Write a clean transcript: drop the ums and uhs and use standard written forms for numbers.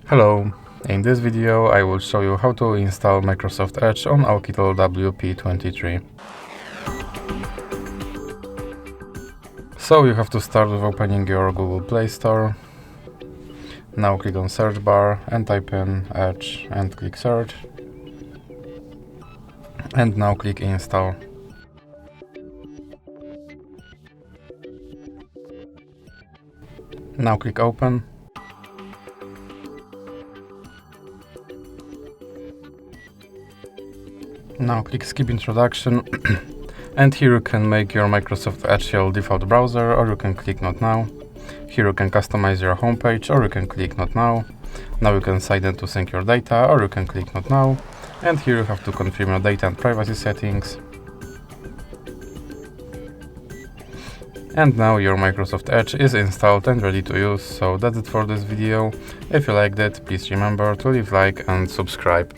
Hello, in this video I will show you how to install Microsoft Edge on OUTKITEL WP23. So you have to start with opening your Google Play Store. Now click on search bar and type in Edge and click search. And now click install. Now click open. Now click skip introduction and here you can make your Microsoft Edge your default browser, or you can click not now. Here you can customize your homepage, or you can click not now. Now you can sign in to sync your data, or you can click not now. And here you have to confirm your data and privacy settings. And now your Microsoft Edge is installed and ready to use. So that's it for this video. If you liked it, please remember to leave a like and subscribe.